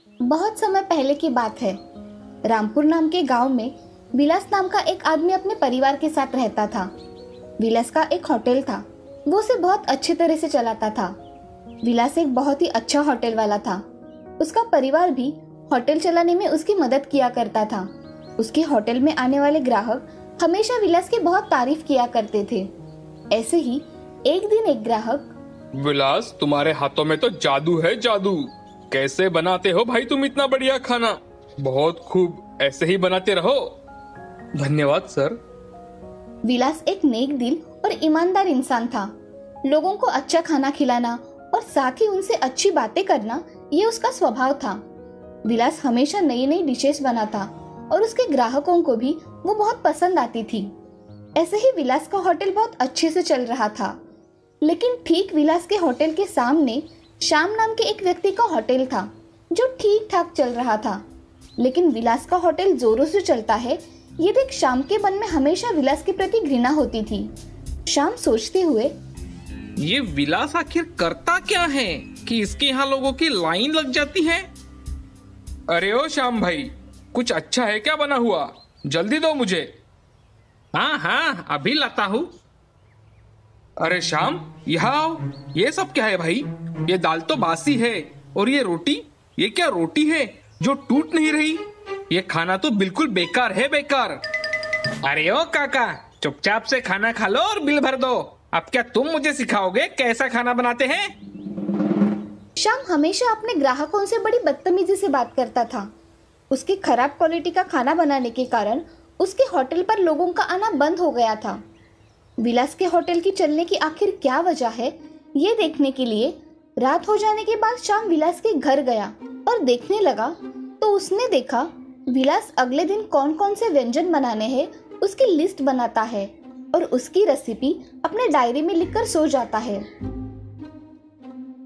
बहुत समय पहले की बात है। रामपुर नाम के गांव में विलास नाम का एक आदमी अपने परिवार के साथ रहता था। विलास का एक होटल था, वो उसे बहुत अच्छे तरह से चलाता था। विलास एक बहुत ही अच्छा होटल वाला था। उसका परिवार भी होटल चलाने में उसकी मदद किया करता था। उसके होटल में आने वाले ग्राहक हमेशा विलास की बहुत तारीफ किया करते थे। ऐसे ही एक दिन एक ग्राहक, विलास, तुम्हारे हाथों में तो जादू है, जादू। कैसे बनाते हो भाई तुम इतना बढ़िया खाना? बहुत खूब, ऐसे ही बनाते रहो। धन्यवाद सर। विलास एक नेक दिल और ईमानदार इंसान था। लोगों को अच्छा खाना खिलाना और साथ ही उनसे अच्छी बातें करना, ये उसका स्वभाव था। विलास हमेशा नई नई डिशेस बनाता और उसके ग्राहकों को भी वो बहुत पसंद आती थी। ऐसे ही विलास का होटल बहुत अच्छे से चल रहा था। लेकिन ठीक विलास के होटल के सामने श्याम नाम के एक व्यक्ति का होटल था जो ठीक ठाक चल रहा था। लेकिन विलास का होटल जोरों से चलता है, ये देख श्याम के मन में हमेशा विलास के प्रति घृणा होती थी। श्याम सोचते हुए, ये विलास आखिर करता क्या है कि इसके यहाँ लोगों की लाइन लग जाती है? अरे ओ श्याम भाई, कुछ अच्छा है क्या बना हुआ? जल्दी दो मुझे। हाँ हाँ, अभी लाता हूँ। अरे श्याम, यहाँ आओ। ये सब क्या है भाई? ये दाल तो बासी है, और ये रोटी, ये क्या रोटी है जो टूट नहीं रही? ये खाना तो बिल्कुल बेकार है, बेकार। अरे ओ काका, चुपचाप से खाना खा लो और बिल भर दो। अब क्या तुम मुझे सिखाओगे कैसा खाना बनाते हैं? श्याम हमेशा अपने ग्राहकों से बड़ी बदतमीजी से बात करता था। उसकी खराब क्वालिटी का खाना बनाने के कारण उसके होटल पर लोगों का आना बंद हो गया था। विलास के होटल की चलने की आखिर क्या वजह है, ये देखने के लिए रात हो जाने के बाद श्याम विलास के घर गया और देखने लगा तो उसने देखा विलास अगले दिन कौन कौन से व्यंजन बनाने हैं उसकी लिस्ट बनाता है और उसकी रेसिपी अपने डायरी में लिखकर सो जाता है।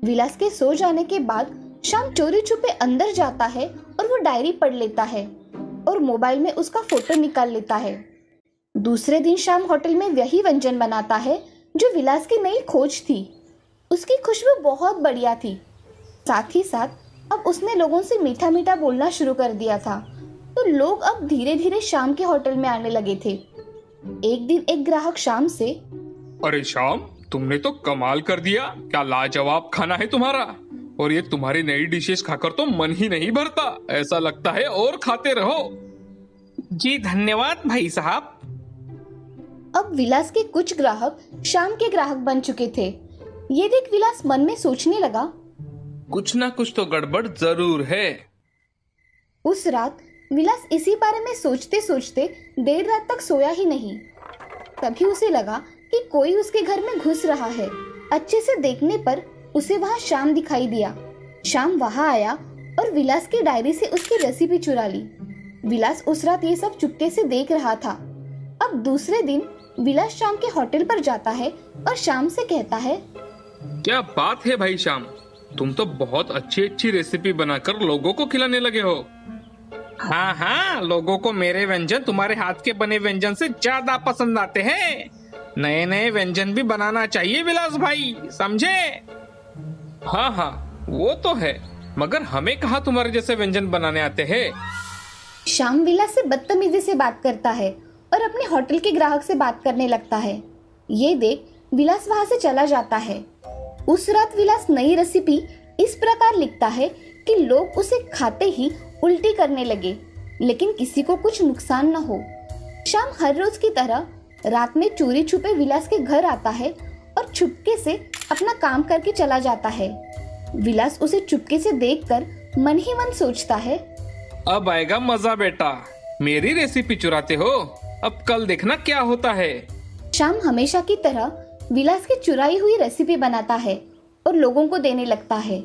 विलास के सो जाने के बाद श्याम चोरी छुपे अंदर जाता है और वो डायरी पढ़ लेता है और मोबाइल में उसका फोटो निकाल लेता है। दूसरे दिन श्याम होटल में वही व्यंजन बनाता है जो विलास की नई खोज थी। उसकी खुशबू बहुत बढ़िया थी। साथ ही साथ अब उसने लोगों से मीठा मीठा बोलना शुरू कर दिया था, तो लोग अब धीरे धीरे श्याम के होटल में आने लगे थे। एक दिन एक ग्राहक श्याम से, अरे श्याम, तुमने तो कमाल कर दिया। क्या लाजवाब खाना है तुम्हारा, और ये तुम्हारी नई डिशेस खाकर तो मन ही नहीं भरता। ऐसा लगता है और खाते रहो। जी धन्यवाद भाई साहब। अब विलास के कुछ ग्राहक श्याम के ग्राहक बन चुके थे। ये देख विलास मन में सोचने लगा, कुछ ना कुछ तो गड़बड़ जरूर है। उस रात विलास इसी बारे में सोचते सोचते देर रात तक सोया ही नहीं। तभी उसे लगा कि कोई उसके घर में घुस रहा है। अच्छे से देखने पर उसे वहां श्याम दिखाई दिया। श्याम वहां आया और विलास की डायरी से उसकी रेसिपी चुरा ली। विलास उस रात ये सब चुपके से देख रहा था। अब दूसरे दिन विलास श्याम के होटल पर जाता है और श्याम से कहता है, क्या बात है भाई श्याम, तुम तो बहुत अच्छी अच्छी रेसिपी बनाकर लोगों को खिलाने लगे हो। हाँ हाँ, लोगों को मेरे व्यंजन तुम्हारे हाथ के बने व्यंजन से ज्यादा पसंद आते हैं। नए नए व्यंजन भी बनाना चाहिए विलास भाई, समझे? हाँ हाँ, वो तो है, मगर हमें कहाँ तुम्हारे जैसे व्यंजन बनाने आते हैं। श्याम विलास से बदतमीजी से बात करता है और अपने होटल के ग्राहक से बात करने लगता है। ये देख विलास वहां से चला जाता है। उस रात विलास नई रेसिपी इस प्रकार लिखता है कि लोग उसे खाते ही उल्टी करने लगे, लेकिन किसी को कुछ नुकसान न हो। श्याम हर रोज की तरह रात में चोरी छुपे विलास के घर आता है और चुपके से अपना काम करके चला जाता है। विलास उसे चुपके से देखकर मन ही मन सोचता है, अब आएगा मजा बेटा। मेरी रेसिपी चुराते हो, अब कल देखना क्या होता है। श्याम हमेशा की तरह विलास की चुराई हुई रेसिपी बनाता है और लोगों को देने लगता है।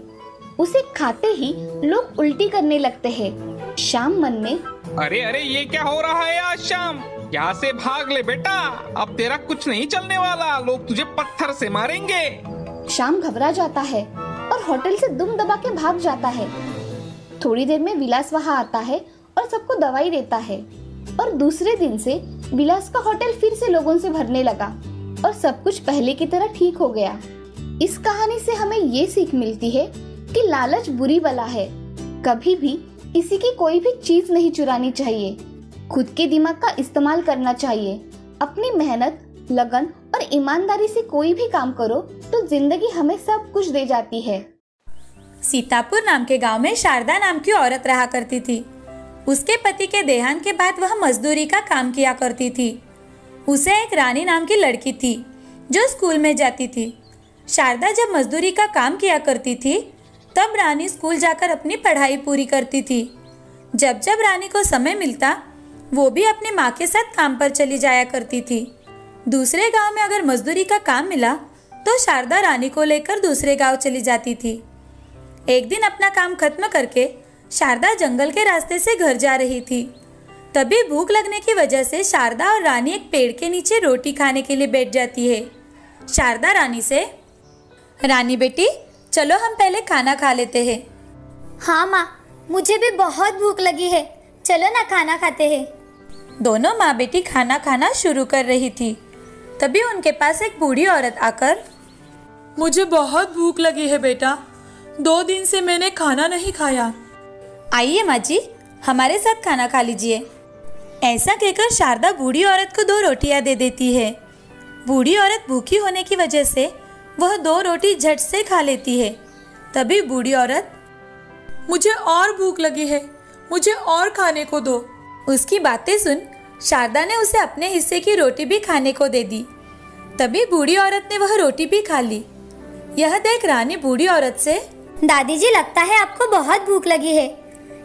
उसे खाते ही लोग उल्टी करने लगते हैं। श्याम मन में, अरे अरे, ये क्या हो रहा है आज श्याम? यहाँ से भाग ले बेटा, अब तेरा कुछ नहीं चलने वाला। लोग तुझे पत्थर से मारेंगे। श्याम घबरा जाता है और होटल से दुम दबा के भाग जाता है। थोड़ी देर में विलास वहां आता है और सबको दवाई देता है और दूसरे दिन से विलास का होटल फिर से लोगों से भरने लगा और सब कुछ पहले की तरह ठीक हो गया। इस कहानी से हमें ये सीख मिलती है कि लालच बुरी बला है। कभी भी किसी की कोई भी चीज नहीं चुरानी चाहिए। खुद के दिमाग का इस्तेमाल करना चाहिए। अपनी मेहनत, लगन और ईमानदारी से कोई भी काम करो तो जिंदगी हमें सब कुछ दे जाती है। सीतापुर नाम के गांव में शारदा नाम की औरत रहा करती थी। उसके पति के देहांत के बाद वह मजदूरी का काम किया करती थी। उसे एक रानी नाम की लड़की थी जो स्कूल में जाती थी। शारदा जब मजदूरी का काम किया करती थी तब रानी स्कूल जाकर अपनी पढ़ाई पूरी करती थी। जब जब रानी को समय मिलता वो भी अपनी माँ के साथ काम पर चली जाया करती थी। दूसरे गांव में अगर मजदूरी का काम मिला तो शारदा रानी को लेकर दूसरे गांव चली जाती थी। एक दिन अपना काम खत्म करके शारदा जंगल के रास्ते से घर जा रही थी। तभी भूख लगने की वजह से शारदा और रानी एक पेड़ के नीचे रोटी खाने के लिए बैठ जाती है। शारदा रानी से, रानी बेटी चलो हम पहले खाना खा लेते हैं। हाँ माँ, मुझे भी बहुत भूख लगी है, चलो ना खाना खाते हैं। दोनों माँ बेटी खाना खाना शुरू कर रही थी। तभी उनके पास एक बूढ़ी औरत आकर, मुझे बहुत भूख लगी है बेटा, 2 दिन से मैंने खाना नहीं खाया। आइए माँ जी, हमारे साथ खाना खा लीजिए। ऐसा कहकर शारदा बूढ़ी औरत को 2 रोटियां दे देती है। बूढ़ी औरत भूखी होने की वजह से वह 2 रोटी झट से खा लेती है। तभी बूढ़ी औरत, मुझे और भूख लगी है, मुझे और खाने को दो। उसकी बातें सुन शारदा ने उसे अपने हिस्से की रोटी भी खाने को दे दी। तभी बूढ़ी औरत ने वह रोटी भी खा ली। यह देख रानी बूढ़ी औरत से, दादी जी लगता है आपको बहुत भूख लगी है,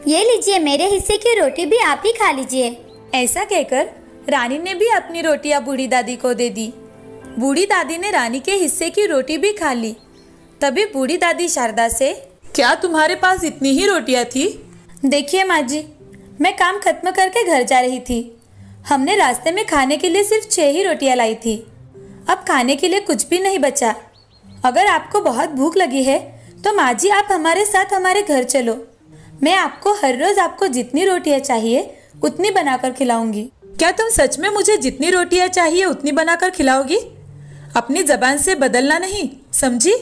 ये लीजिए मेरे हिस्से की रोटी भी आप ही खा लीजिए। ऐसा कहकर रानी ने भी अपनी रोटियां बूढ़ी दादी को दे दी। बूढ़ी दादी ने रानी के हिस्से की रोटी भी खा ली। तभी बूढ़ी दादी शारदा से, क्या तुम्हारे पास इतनी ही रोटियां थी? देखिए माँ जी, मैं काम खत्म करके घर जा रही थी। हमने रास्ते में खाने के लिए सिर्फ 6 ही रोटियां लाई थी। अब खाने के लिए कुछ भी नहीं बचा। अगर आपको बहुत भूख लगी है तो माँ जी आप हमारे साथ हमारे घर चलो। मैं आपको हर रोज आपको जितनी रोटियां चाहिए उतनी बनाकर खिलाऊंगी। क्या तुम सच में मुझे जितनी रोटियां चाहिए उतनी बनाकर खिलाओगी? अपनी जबान से बदलना नहीं, समझी?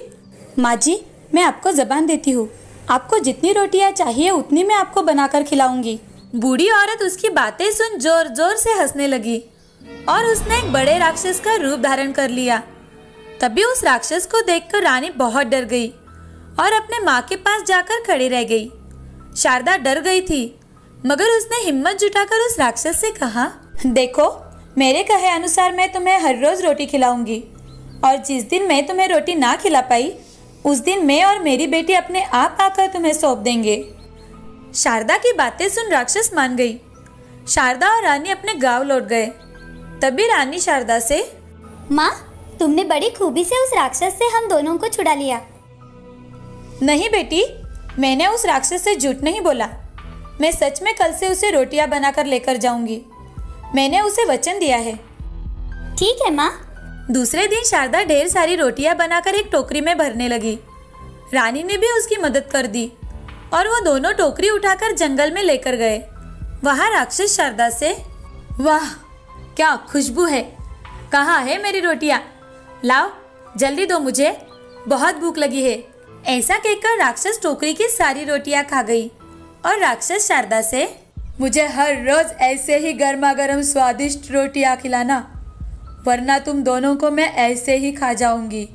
माँ जी मैं आपको जबान देती हूँ, आपको जितनी रोटियां चाहिए उतनी मैं आपको बनाकर खिलाऊंगी। बूढ़ी औरत उसकी बातें सुन जोर जोर से हंसने लगी और उसने एक बड़े राक्षस का रूप धारण कर लिया। तभी उस राक्षस को देखकर रानी बहुत डर गई और अपने माँ के पास जाकर खड़ी रह गई। शारदा डर गई थी मगर उसने हिम्मत जुटाकर उस राक्षस से कहा, देखो मेरे कहे अनुसार मैं तुम्हें हर रोज रोटी खिलाऊंगी और जिस दिन मैं तुम्हें रोटी ना खिला पाई उस दिन मैं और मेरी बेटी अपने आप आकर तुम्हें सौंप देंगे। शारदा की बातें सुन राक्षस मान गई। शारदा और रानी अपने गांव लौट गए। तभी रानी शारदा से, माँ तुमने बड़ी खूबी से उस राक्षस से हम दोनों को छुड़ा लिया। नहीं बेटी, मैंने उस राक्षस से झूठ नहीं बोला। मैं सच में कल से उसे रोटियां बनाकर लेकर जाऊंगी। मैंने उसे वचन दिया है। ठीक है माँ। दूसरे दिन शारदा ढेर सारी रोटियां बनाकर एक टोकरी में भरने लगी। रानी ने भी उसकी मदद कर दी और वो दोनों टोकरी उठाकर जंगल में लेकर गए। वहाँ राक्षस शारदा से, वाह क्या खुशबू है, कहाँ है मेरी रोटियां? लाओ जल्दी दो, मुझे बहुत भूख लगी है। ऐसा कहकर राक्षस टोकरी की सारी रोटियां खा गई और राक्षस शारदा से, मुझे हर रोज ऐसे ही गर्मा गर्म स्वादिष्ट रोटियां खिलाना, वरना तुम दोनों को मैं ऐसे ही खा जाऊंगी।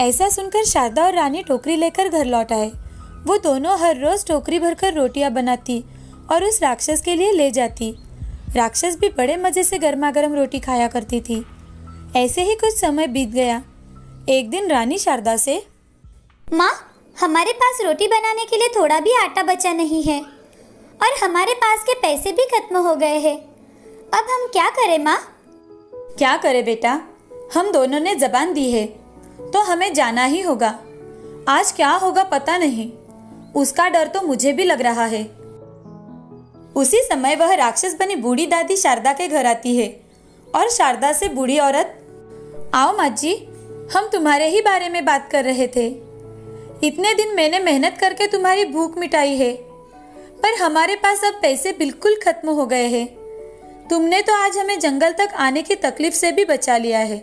ऐसा सुनकर शारदा और रानी टोकरी लेकर घर लौट आए। वो दोनों हर रोज टोकरी भरकर रोटियां बनाती और उस राक्षस के लिए ले जाती। राक्षस भी बड़े मजे से गर्मा गर्म रोटी खाया करती थी। ऐसे ही कुछ समय बीत गया। एक दिन रानी शारदा से, माँ हमारे पास रोटी बनाने के लिए थोड़ा भी आटा बचा नहीं है और हमारे पास के पैसे भी खत्म हो गए हैं। अब हम क्या करें माँ? क्या करे बेटा, हम दोनों ने जबान दी है तो हमें जाना ही होगा। आज क्या होगा पता नहीं, उसका डर तो मुझे भी लग रहा है। उसी समय वह राक्षस बनी बूढ़ी दादी शारदा के घर आती है और शारदा से बूढ़ी औरत, आओ माँ जी, हम तुम्हारे ही बारे में बात कर रहे थे। इतने दिन मैंने मेहनत करके तुम्हारी भूख मिटाई है पर हमारे पास अब पैसे बिल्कुल खत्म हो गए हैं। तुमने तो आज हमें जंगल तक आने की तकलीफ से भी बचा लिया है।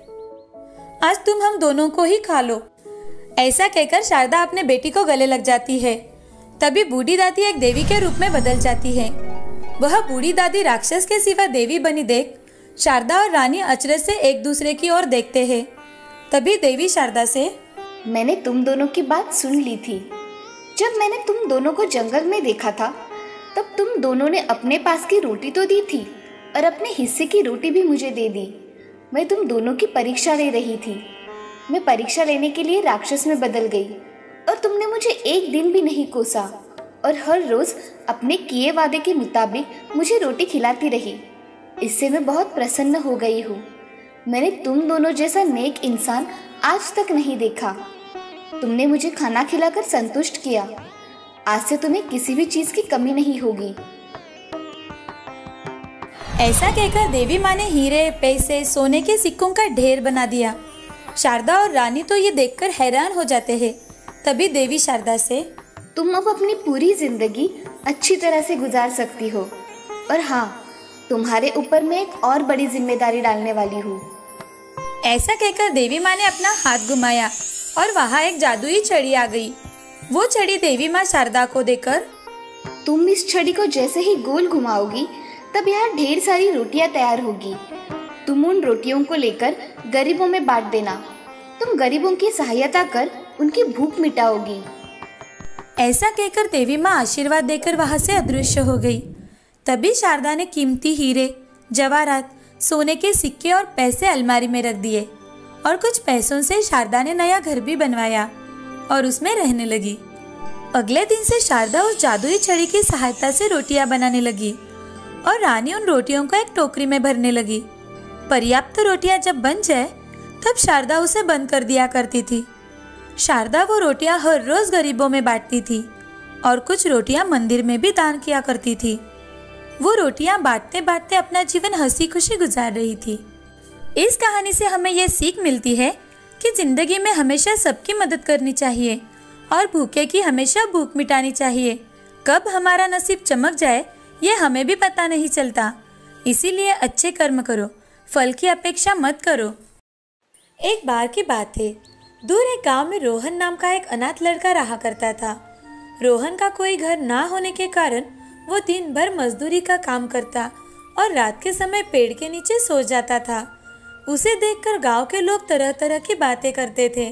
आज तुम हम दोनों को ही खा लो। ऐसा कहकर शारदा अपने बेटी को गले लग जाती है। तभी बूढ़ी दादी एक देवी के रूप में बदल जाती है। वह बूढ़ी दादी राक्षस के सिवा देवी बनी देख शारदा और रानी अचरज से एक दूसरे की ओर देखते हैं। तभी देवी शारदा से, मैंने तुम दोनों की बात सुन ली थी। जब मैंने तुम दोनों को जंगल में देखा था तब तुम दोनों ने अपने पास की रोटी तो दी थी और अपने हिस्से की रोटी भी मुझे दे दी। मैं तुम दोनों की परीक्षा ले रही थी। मैं परीक्षा लेने के लिए राक्षस में बदल गई और तुमने मुझे एक दिन भी नहीं कोसा और हर रोज अपने किए वादे के मुताबिक मुझे रोटी खिलाती रही। इससे मैं बहुत प्रसन्न हो गई हूँ। मैंने तुम दोनों जैसा नेक इंसान आज तक नहीं देखा। तुमने मुझे खाना खिलाकर संतुष्ट किया। आज से तुम्हें किसी भी चीज की कमी नहीं होगी। ऐसा कहकर देवी माँ ने हीरे, पैसे, सोने के सिक्कों का ढेर बना दिया। शारदा और रानी तो ये देखकर हैरान हो जाते हैं। तभी देवी शारदा से, तुम अब अपनी पूरी जिंदगी अच्छी तरह से गुजार सकती हो और हाँ, तुम्हारे ऊपर मैं एक और बड़ी जिम्मेदारी डालने वाली हूँ। ऐसा कहकर देवी माँ ने अपना हाथ घुमाया और वहाँ एक जादुई छड़ी आ गई। वो छड़ी देवी माँ शारदा को देकर, तुम इस छड़ी को जैसे ही गोल घुमाओगी तब यहाँ ढेर सारी रोटियां तैयार होगी। तुम उन रोटियों को लेकर गरीबों में बांट देना। तुम गरीबों की सहायता कर उनकी भूख मिटाओगी। ऐसा कहकर देवी माँ आशीर्वाद देकर वहाँ से अदृश्य हो गई। तभी शारदा ने कीमती हीरे, जवाहरात, सोने के सिक्के और पैसे अलमारी में रख दिए और कुछ पैसों से शारदा ने नया घर भी बनवाया और उसमें रहने लगी। अगले दिन से शारदा उस जादुई छड़ी की सहायता से रोटियां बनाने लगी और रानी उन रोटियों को एक टोकरी में भरने लगी। पर्याप्त रोटियां जब बन जाए तब शारदा उसे बंद कर दिया करती थी। शारदा वो रोटियां हर रोज गरीबों में बांटती थी और कुछ रोटियां मंदिर में भी दान किया करती थी। वो रोटियां बांटते बांटते अपना जीवन हंसी खुशी गुजार रही थी। इस कहानी से हमें यह सीख मिलती है कि जिंदगी में हमेशा सबकी मदद करनी चाहिए और भूखे की हमेशा भूख मिटानी चाहिए। कब हमारा नसीब चमक जाए ये हमें भी पता नहीं चलता। इसीलिए अच्छे कर्म करो, फल की अपेक्षा मत करो। एक बार की बात है, दूर एक गांव में रोहन नाम का एक अनाथ लड़का रहा करता था। रोहन का कोई घर ना होने के कारण वो दिन भर मजदूरी का काम करता और रात के समय पेड़ के नीचे सो जाता था। उसे देखकर गांव के लोग तरह तरह की बातें करते थे।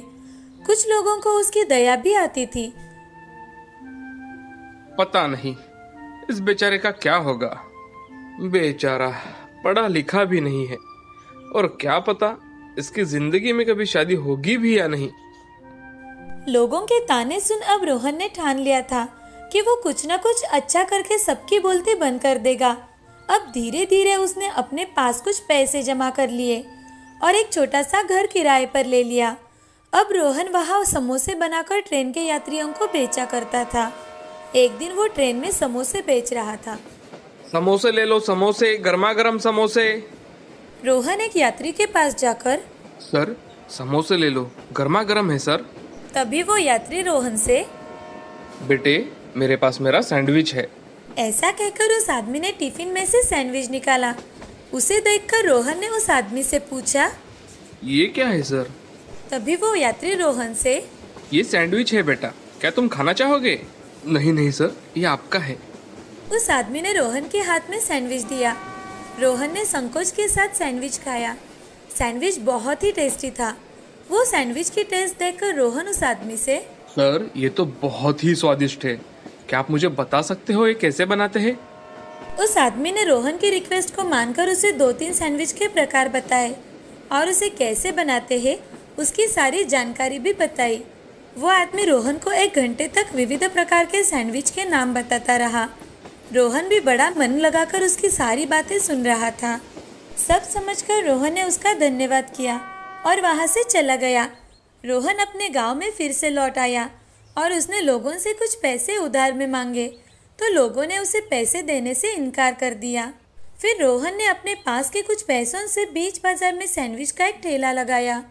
कुछ लोगों को उसकी दया भी आती थी। पता नहीं इस बेचारे का क्या होगा। बेचारा पढ़ा लिखा भी नहीं है और क्या पता इसकी जिंदगी में कभी शादी होगी भी या नहीं। लोगों के ताने सुन अब रोहन ने ठान लिया था कि वो कुछ न कुछ अच्छा करके सबकी बोलती बंद कर देगा। अब धीरे धीरे उसने अपने पास कुछ पैसे जमा कर लिए और एक छोटा सा घर किराए पर ले लिया। अब रोहन वहाँ समोसे बनाकर ट्रेन के यात्रियों को बेचा करता था। एक दिन वो ट्रेन में समोसे बेच रहा था। समोसे ले लो, समोसे, गर्मा गर्म समोसे। रोहन एक यात्री के पास जाकर, सर समोसे ले लो, गर्मा गर्म है सर। तभी वो यात्री रोहन से, बेटे मेरे पास मेरा सैंडविच है। ऐसा कहकर उस आदमी ने टिफिन में से सैंडविच निकाला। उसे देखकर रोहन ने उस आदमी से पूछा, ये क्या है सर? तभी वो यात्री रोहन से, ये सैंडविच है बेटा, क्या तुम खाना चाहोगे? नहीं नहीं सर, ये आपका है। उस आदमी ने रोहन के हाथ में सैंडविच दिया। रोहन ने संकोच के साथ सैंडविच खाया। सैंडविच बहुत ही टेस्टी था। वो सैंडविच की टेस्ट देखकर रोहन उस आदमी से, सर ये तो बहुत ही स्वादिष्ट है, क्या आप मुझे बता सकते हो ये कैसे बनाते हैं? उस आदमी ने रोहन की रिक्वेस्ट को मानकर उसे 2-3 सैंडविच के प्रकार बताए और उसे कैसे बनाते हैं उसकी सारी जानकारी भी बताई। वो आदमी रोहन को 1 घंटे तक विविध प्रकार के सैंडविच के नाम बताता रहा। रोहन भी बड़ा मन लगाकर उसकी सारी बातें सुन रहा था। सब समझकर रोहन ने उसका धन्यवाद किया और वहाँ से चला गया। रोहन अपने गांव में फिर से लौट आया और उसने लोगों से कुछ पैसे उधार में मांगे तो लोगों ने उसे पैसे देने से इनकार कर दिया। फिर रोहन ने अपने पास के कुछ पैसों से बीच बाजार में सैंडविच का एक ठेला लगाया।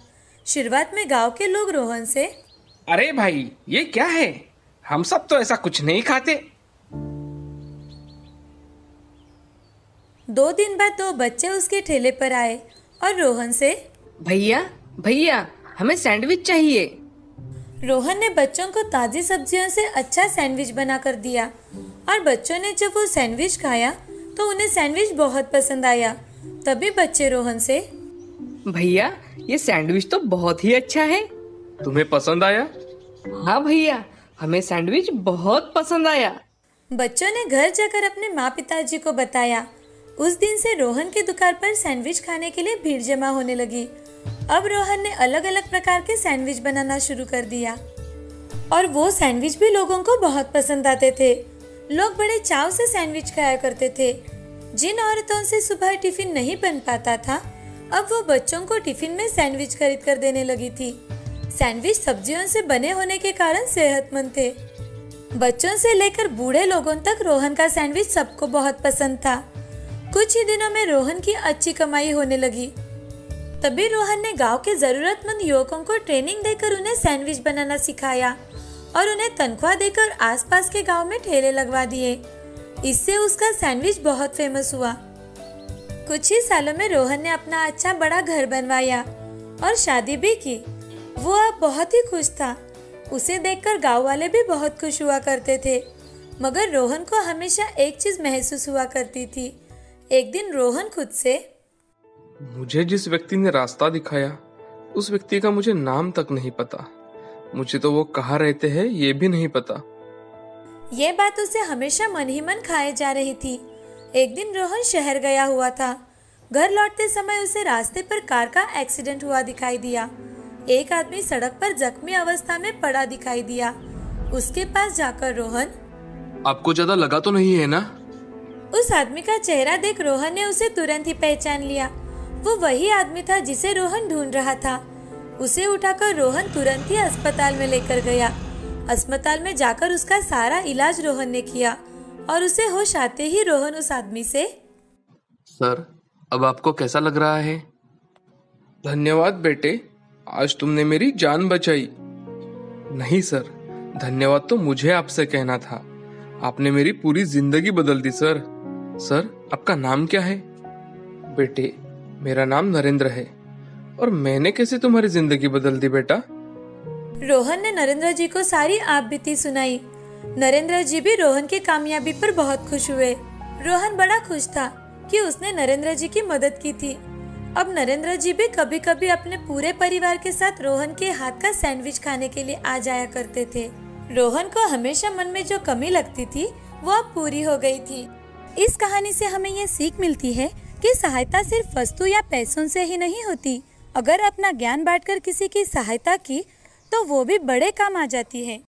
शुरुआत में गांव के लोग रोहन से, अरे भाई ये क्या है, हम सब तो ऐसा कुछ नहीं खाते। 2 दिन बाद 2 बच्चे उसके ठेले पर आए और रोहन से, भैया भैया हमें सैंडविच चाहिए। रोहन ने बच्चों को ताज़ी सब्जियों से अच्छा सैंडविच बनाकर दिया और बच्चों ने जब वो सैंडविच खाया तो उन्हें सैंडविच बहुत पसंद आया। तभी बच्चे रोहन से, भैया ये सैंडविच तो बहुत ही अच्छा है। तुम्हें पसंद आया? हाँ भैया, हमें सैंडविच बहुत पसंद आया। बच्चों ने घर जाकर अपने माँ पिताजी को बताया। उस दिन से रोहन की दुकान पर सैंडविच खाने के लिए भीड़ जमा होने लगी। अब रोहन ने अलग अलग प्रकार के सैंडविच बनाना शुरू कर दिया और वो सैंडविच भी लोगों को बहुत पसंद आते थे। लोग बड़े चाव से सैंडविच खाया करते थे। जिन औरतों से सुबह टिफिन नहीं बन पाता था, अब वो बच्चों को टिफिन में सैंडविच खरीद कर देने लगी थी। सैंडविच सब्जियों से बने होने के कारण सेहतमंद थे। बच्चों से लेकर बूढ़े लोगों तक रोहन का सैंडविच सबको बहुत पसंद था। कुछ ही दिनों में रोहन की अच्छी कमाई होने लगी। तभी रोहन ने गांव के जरूरतमंद युवकों को ट्रेनिंग देकर उन्हें सैंडविच बनाना सिखाया और उन्हें तनख्वाह देकर आसपास के गांव में ठेले लगवा दिए। इससे उसका सैंडविच बहुत फेमस हुआ। कुछ ही सालों में रोहन ने अपना अच्छा बड़ा घर बनवाया और शादी भी की। वो अब बहुत ही खुश था। उसे देखकर गांव वाले भी बहुत खुश हुआ करते थे। मगर रोहन को हमेशा एक चीज महसूस हुआ करती थी। एक दिन रोहन खुद से, मुझे जिस व्यक्ति ने रास्ता दिखाया उस व्यक्ति का मुझे नाम तक नहीं पता। मुझे तो वो कहाँ रहते हैं ये भी नहीं पता। ये बात उसे हमेशा मन ही मन खाए जा रही थी। एक दिन रोहन शहर गया हुआ था। घर लौटते समय उसे रास्ते पर कार का एक्सीडेंट हुआ दिखाई दिया। एक आदमी सड़क पर जख्मी अवस्था में पड़ा दिखाई दिया। उसके पास जाकर रोहन, आपको ज्यादा लगा तो नहीं है ना? उस आदमी का चेहरा देख रोहन ने उसे तुरंत ही पहचान लिया। वो वही आदमी था जिसे रोहन ढूंढ रहा था। उसे उठाकर रोहन तुरंत ही अस्पताल में लेकर गया। अस्पताल में जाकर उसका सारा इलाज रोहन ने किया और उसे होश आते ही रोहन उस आदमी से, सर अब आपको कैसा लग रहा है? धन्यवाद बेटे, आज तुमने मेरी जान बचाई। नहीं सर, धन्यवाद तो मुझे आपसे कहना था। आपने मेरी पूरी जिंदगी बदल दी सर। सर आपका नाम क्या है? बेटे मेरा नाम नरेंद्र है। और मैंने कैसे तुम्हारी जिंदगी बदल दी बेटा? रोहन ने नरेंद्र जी को सारी आप बीती सुनाई। नरेंद्र जी भी रोहन की कामयाबी पर बहुत खुश हुए। रोहन बड़ा खुश था कि उसने नरेंद्र जी की मदद की थी। अब नरेंद्र जी भी कभी कभी अपने पूरे परिवार के साथ रोहन के हाथ का सैंडविच खाने के लिए आ जाया करते थे। रोहन को हमेशा मन में जो कमी लगती थी वो अब पूरी हो गई थी। इस कहानी से हमें ये सीख मिलती है कि सहायता सिर्फ वस्तु या पैसों से ही नहीं होती। अगर अपना ज्ञान बांटकर किसी की सहायता की तो वो भी बड़े काम आ जाती है।